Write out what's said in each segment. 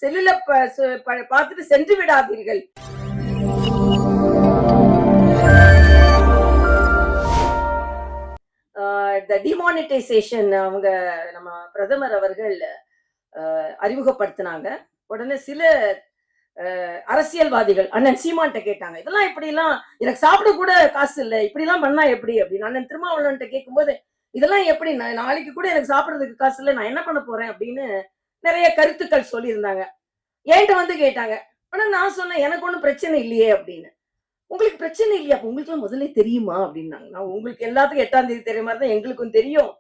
செல்லுல பார்த்துட்டு சென்று விடாதீர்கள். இந்த டிமானிட்டைசேஷன் அவங்க நம்ம பிரதமர் அவர்கள் அறிமுகப்படுத்தினாங்க. உடனே சில அரசியல்வாதிகள் அண்ணன் சீமான்ட்ட கேட்டாங்க, இதெல்லாம் இப்படி எல்லாம் எனக்கு சாப்பிட கூட காசு இல்லை, இப்படி எல்லாம் பண்ணா எப்படி அப்படின்னு. அண்ணன் திருமாவளவன்ட்ட கேட்கும்போது, இதெல்லாம் எப்படி, நாளைக்கு கூட எனக்கு சாப்பிடறதுக்கு காசு இல்லை, நான் என்ன பண்ண போறேன் அப்படின்னு நிறைய கருத்துக்கள் சொல்லியிருந்தாங்க. என்கிட்ட வந்து கேட்டாங்க. ஆனா நான் சொன்னேன், எனக்கு ஒண்ணும் பிரச்சனை இல்லையே அப்படின்னு. உங்களுக்கு பிரச்சனை இல்லையா, அப்ப உங்களுக்கு எல்லாம் முதல்ல தெரியுமா அப்படின்னாங்க. நான் உங்களுக்கு எல்லாத்துக்கும் 8ஆம் தேதி தெரிய மாதிரி தான் எங்களுக்கும் தெரியும்.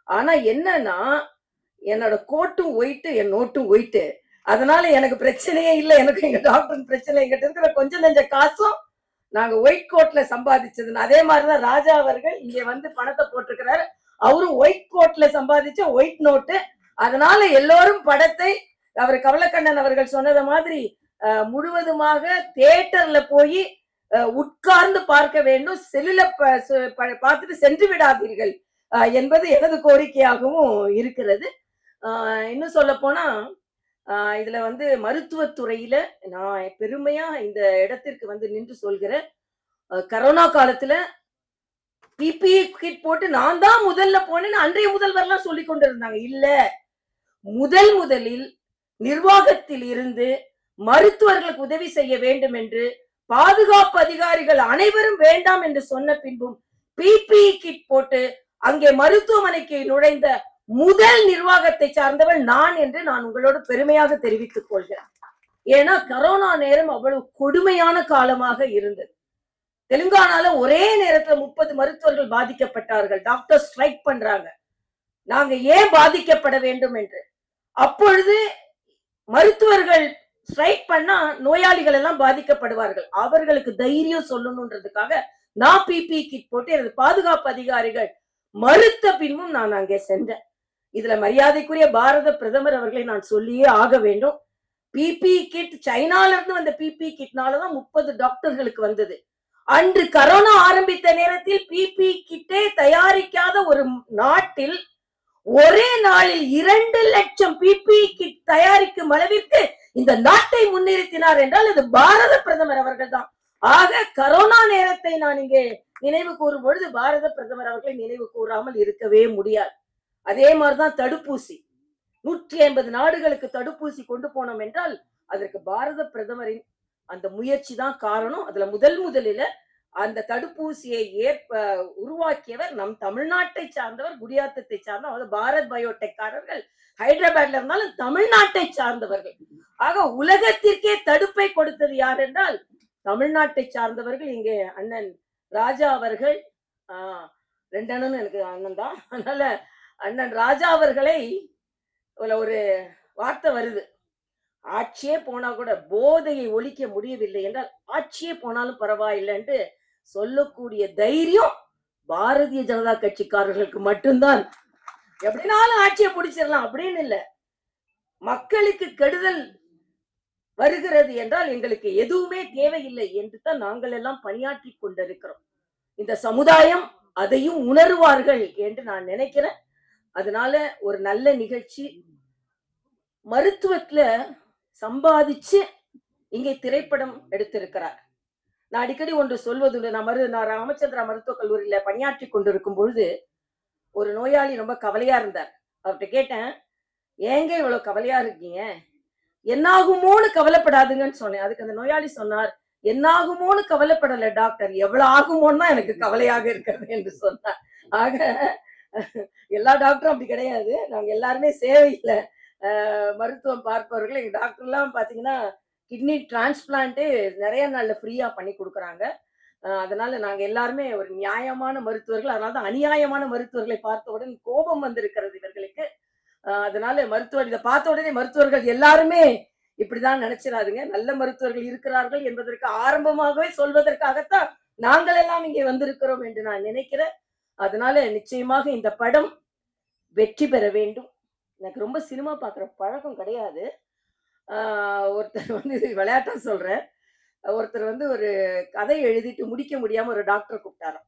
ஆனா என்னன்னா, என்னோட கோட்டும் ஒயிட்டு, என் நோட்டும் ஒயிட்டு. அதனால எனக்கு பிரச்சனையே இல்லை. எனக்கு எங்க டாக்டருக்கு பிரச்சனை. எங்கிட்ட இருக்கிற கொஞ்சம் நெஞ்ச காசும் நாங்க ஒயிட் கோட்ல சம்பாதிச்சதுன்னு. அதே மாதிரிதான் ராஜா அவர்கள் இங்க வந்து பணத்தை போட்டிருக்கிறாரு. அவரும் ஒயிட் கோட்ல சம்பாதிச்ச ஒயிட் நோட்டு. அதனால எல்லோரும் படத்தை அவர் கமலக்கண்ணன் அவர்கள் சொன்னது மாதிரி முழுவதுமாக தியேட்டர்ல போய் உட்கார்ந்து பார்க்க வேண்டும். செல்லுல பார்த்துட்டு சென்று விடாதீர்கள் என்பது எனது கோரிக்கையாகவும் இருக்கிறது. இன்னும் சொல்ல போனா இதுல வந்து மருத்துவத்துறையில நான் பெருமையா இந்த இடத்திற்கு வந்து நின்று சொல்கிறேன். கரோனா காலத்துல பிபி கிட் போட்டு நான் தான் முதல்ல போனேன்னு அன்றைய முதல்வர்லாம் சொல்லி கொண்டிருந்தாங்க. இல்ல, முதலில் நிர்வாகத்தில் இருந்து மருத்துவர்களுக்கு உதவி செய்ய வேண்டும் என்று பாதுகாப்பு அதிகாரிகள் அனைவரும் வேண்டாம் என்று சொன்ன பின்பும் பிபி கிட் போட்டு அங்கே மருத்துவமனைக்கு நுழைந்த முதல் நிர்வாகத்தை சார்ந்தவள் நான் என்று நான் உங்களோடு பெருமையாக தெரிவித்துக் கொள்கிறேன். ஏன்னா கரோனா நேரம் அவ்வளவு கொடுமையான காலமாக இருந்தது. தெலுங்கானால ஒரே நேரத்துல 30 மருத்துவர்கள் பாதிக்கப்பட்டார்கள். டாக்டர் ஸ்ட்ரைக் பண்றாங்க, நாங்க ஏன் பாதிக்கப்பட வேண்டும் என்று. அப்பொழுது மருத்துவர்கள் ஸ்ட்ரைக் பண்ணா நோயாளிகள் எல்லாம் பாதிக்கப்படுவார்கள், அவர்களுக்கு தைரியம் சொல்லணும்ன்றதுக்காக நான் பிபி கிட் போட்டு எனது பாதுகாப்பு அதிகாரிகள் மறுத்த பின்பும் நான் அங்கே சென்றேன். இதுல மரியாதைக்குரிய பாரத பிரதமர் அவர்களை நான் சொல்லியே ஆக வேண்டும். பிபி கிட் சைனால இருந்து வந்த பிபி கிட்னாலதான் 30 டாக்டர்களுக்கு வந்தது. அன்று கரோனா ஆரம்பித்த நேரத்தில் பிபி கிட்டே தயாரிக்காத ஒரு நாட்டில் ஒரே நாளில் 2 லட்சம் பிபி கிட் தயாரிக்கும் அளவிற்கு இந்த நாட்டை முன்னிறுத்தினார் என்றால் இது பாரத பிரதமர் அவர்கள் தான். ஆக கரோனா நேரத்தை நான் இங்கே நினைவு கூறும் பொழுது பாரத பிரதமர் அவர்களை நினைவு கூறாமல் இருக்கவே முடியாது. அதே மாதிரிதான் தடுப்பூசி. 150 நாடுகளுக்கு தடுப்பூசி கொண்டு போனோம் என்றால் அதற்கு பாரத பிரதமரின் அந்த முயற்சி தான் காரணம். அதுல முதலில் அந்த தடுப்பூசியை உருவாக்கியவர் நம் தமிழ்நாட்டை சார்ந்தவர், குடியாத்தத்தை சார்ந்தவர். பாரத் பயோடெக்காரர்கள் ஹைதராபாத்ல இருந்தாலும் தமிழ்நாட்டை சார்ந்தவர்கள். ஆக உலகத்திற்கே தடுப்பை கொடுத்தது யார் என்றால் தமிழ்நாட்டை சார்ந்தவர்கள். இங்கே அண்ணன் ராஜா அவர்கள், 2 அண்ணனும் எனக்கு அண்ணன் தான், அதனால அண்ணன் ராஜா அவர்களை ஒரு வார்த்தை வருது, ஆட்சியே போனா கூட போதையை ஒழிக்க முடியவில்லை என்றால் ஆட்சியே போனாலும் பரவாயில்லைன்னு சொல்லக்கூடிய தைரியம் பாரதிய ஜனதா கட்சிக்காரர்களுக்கு மட்டும்தான். எப்படினாலும் ஆட்சியை பிடிச்சிடலாம் அப்படின்னு இல்ல, மக்களுக்கு கெடுதல் வருகிறது என்றால் எங்களுக்கு எதுவுமே தேவையில்லை என்று தான் நாங்கள் எல்லாம் பணியாற்றி கொண்டிருக்கிறோம். இந்த சமுதாயம் அதையும் உணர்வார்கள் என்று நான் நினைக்கிறேன். அதனால ஒரு நல்ல நிகழ்ச்சி. மருத்துவத்துல சம்பாதிச்சு இங்கே திரைப்படம் எடுத்திருக்கிறார். நான் அடிக்கடி ஒன்று சொல்வதுண்டு. நான் ராமச்சந்திரா மருத்துவக் கல்லூரியில பணியாற்றி கொண்டிருக்கும் பொழுது ஒரு நோயாளி ரொம்ப கவலையா இருந்தார். அவர்கிட்ட கேட்டேன், ஏங்க இவ்வளவு கவலையா இருக்கீங்க, என்னாகுமோன்னு கவலைப்படாதுங்கன்னு சொன்னேன். அதுக்கு அந்த நோயாளி சொன்னார், என்னாகுமோன்னு கவலைப்படல டாக்டர், எவ்வளவு ஆகுமோன்னு தான் எனக்கு கவலையாக இருக்கிறது என்று சொன்னார். ஆக எல்லா டாக்டரும் அப்படி கிடையாது. நாங்க எல்லாருமே சேவையில மருத்துவம் பார்ப்பவர்கள். எங்க டாக்டர் எல்லாம் பாத்தீங்கன்னா கிட்னி டிரான்ஸ்பிளான்ட்டே நிறைய நாள்ல ஃப்ரீயா பண்ணி கொடுக்குறாங்க. அதனால நாங்க எல்லாருமே ஒரு நியாயமான மருத்துவர்கள். அதனாலதான் அநியாயமான மருத்துவர்களை பார்த்தவுடன் கோபம் வந்திருக்கிறது இவர்களுக்கு. அதனால மருத்துவர் இதை பார்த்த உடனே மருத்துவர்கள் எல்லாருமே இப்படிதான் நினைச்சிடாதுங்க. நல்ல மருத்துவர்கள் இருக்கிறார்கள் என்பதற்கு ஆரம்பமாகவே சொல்வதற்காகத்தான் நாங்கள் எல்லாம் இங்கே வந்திருக்கிறோம் என்று நான் நினைக்கிறேன். அதனால நிச்சயமாக இந்த படம் வெற்றி பெற வேண்டும். எனக்கு ரொம்ப சினிமா பார்க்குற பழக்கம் கிடையாது. ஒருத்தர் வந்து விளையாட்டா சொல்றேன், ஒருத்தர் வந்து ஒரு கதை எழுதிட்டு முடிக்க முடியாம ஒரு டாக்டரை கூப்பிட்டாராம்.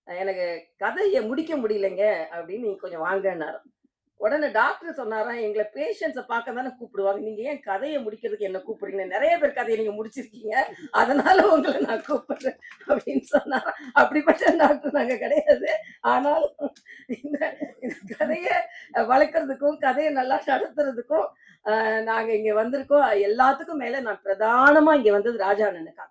எனக்கு கதையை முடிக்க முடியலைங்க அப்படின்னு, நீங்க கொஞ்சம் வாங்கினாராம். உடனே டாக்டர் சொன்னாராம், "எங்கள பேஷண்ட்ஸ பார்க்க தானே கூப்பிடுவாங்க. நீங்க ஏன் கதைய முடிக்கிறதுக்கு என்ன கூப்பிடுறீங்க? நெறைய பேர் கதைய நீங்க முடிச்சிருக்கீங்க. அதனால உங்கள நான் கூப்பிடுறேன்." அப்படின்னு சொன்னாராம். அப்படிப்பட்ட டாக்டர் நாங்க கிடையாது. ஆனாலும் இந்த இந்த கதைய வளர்க்கறதுக்கும், கதைய நல்லா நடத்துறதுக்கும் நாங்க இங்க வந்திருக்கோம். எல்லாத்துக்கும் மேல நான் பிரதானமா இங்க வந்தது ராஜா அண்ணனுக்காக.